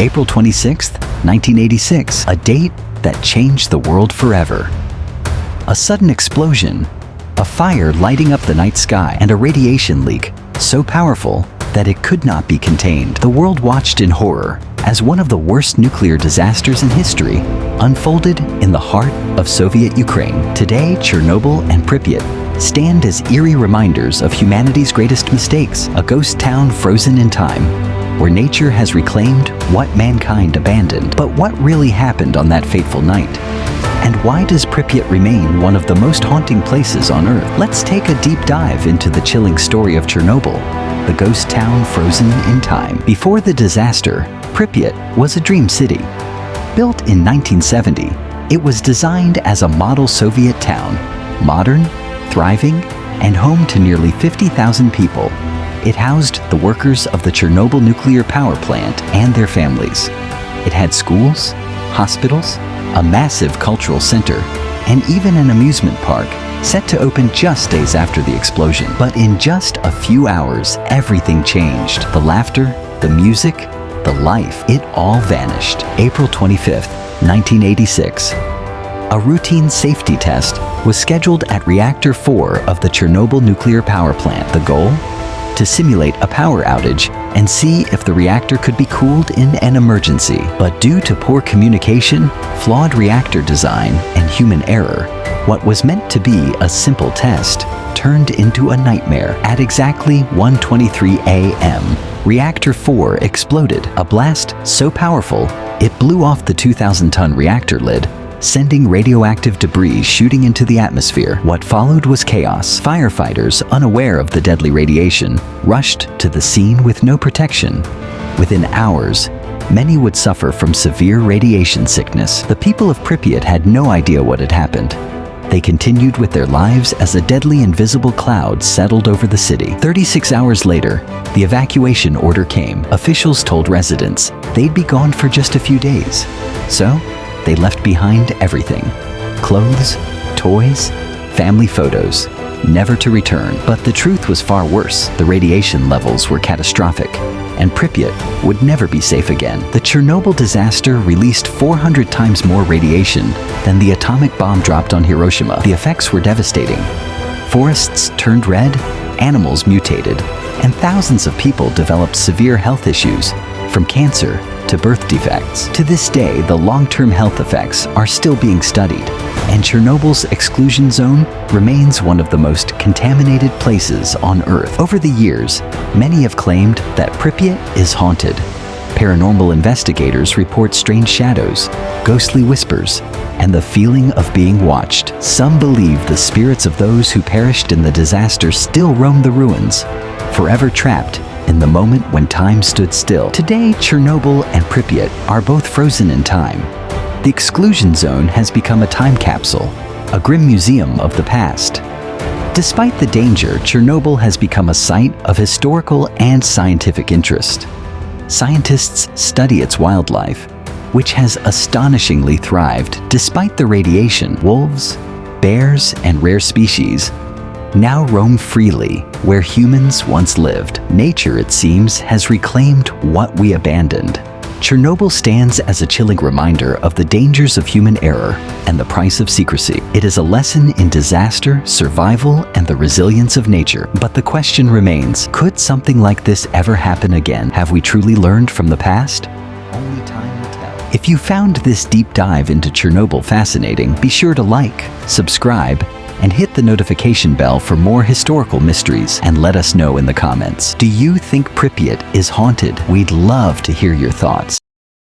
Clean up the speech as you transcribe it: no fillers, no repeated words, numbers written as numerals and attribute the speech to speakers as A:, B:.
A: April 26, 1986, a date that changed the world forever. A sudden explosion, a fire lighting up the night sky, and a radiation leak so powerful that it could not be contained. The world watched in horror as one of the worst nuclear disasters in history unfolded in the heart of Soviet Ukraine. Today, Chernobyl and Pripyat stand as eerie reminders of humanity's greatest mistakes, a ghost town frozen in time, where nature has reclaimed what mankind abandoned. But what really happened on that fateful night? And why does Pripyat remain one of the most haunting places on Earth? Let's take a deep dive into the chilling story of Chernobyl, the ghost town frozen in time. Before the disaster, Pripyat was a dream city. Built in 1970, it was designed as a model Soviet town, modern, thriving, and home to nearly 50,000 people. It housed the workers of the Chernobyl nuclear power plant and their families. It had schools, hospitals, a massive cultural center, and even an amusement park set to open just days after the explosion. But in just a few hours, everything changed. The laughter, the music, the life, it all vanished. April 25th, 1986. A routine safety test was scheduled at Reactor 4 of the Chernobyl nuclear power plant. The goal? To simulate a power outage and see if the reactor could be cooled in an emergency. But due to poor communication, flawed reactor design, and human error, what was meant to be a simple test turned into a nightmare. At exactly 1:23 a.m., Reactor 4 exploded, a blast so powerful it blew off the 2,000-ton reactor lid, sending radioactive debris shooting into the atmosphere. What followed was chaos. Firefighters, unaware of the deadly radiation, rushed to the scene with no protection. Within hours, many would suffer from severe radiation sickness. The people of Pripyat had no idea what had happened. They continued with their lives as a deadly invisible cloud settled over the city. 36 hours later, the evacuation order came. Officials told residents they'd be gone for just a few days. So, they left behind everything: clothes, toys, family photos, never to return. But the truth was far worse. The radiation levels were catastrophic, and Pripyat would never be safe again. The Chernobyl disaster released 400 times more radiation than the atomic bomb dropped on Hiroshima. The effects were devastating. Forests turned red, animals mutated, and thousands of people developed severe health issues, from cancer to birth defects. To this day, the long-term health effects are still being studied, and Chernobyl's exclusion zone remains one of the most contaminated places on Earth. Over the years, many have claimed that Pripyat is haunted. Paranormal investigators report strange shadows, ghostly whispers, and the feeling of being watched. Some believe the spirits of those who perished in the disaster still roam the ruins, forever trapped in the moment when time stood still. Today, Chernobyl and Pripyat are both frozen in time. The exclusion zone has become a time capsule, a grim museum of the past. Despite the danger, Chernobyl has become a site of historical and scientific interest. Scientists study its wildlife, which has astonishingly thrived despite the radiation. Wolves, bears, and rare species now roam freely where humans once lived. Nature, it seems, has reclaimed what we abandoned. Chernobyl stands as a chilling reminder of the dangers of human error and the price of secrecy. It is a lesson in disaster, survival, and the resilience of nature. But the question remains, could something like this ever happen again? Have we truly learned from the past? Only time will tell. If you found this deep dive into Chernobyl fascinating, be sure to like, subscribe, and hit the notification bell for more historical mysteries, and let us know in the comments. Do you think Pripyat is haunted? We'd love to hear your thoughts.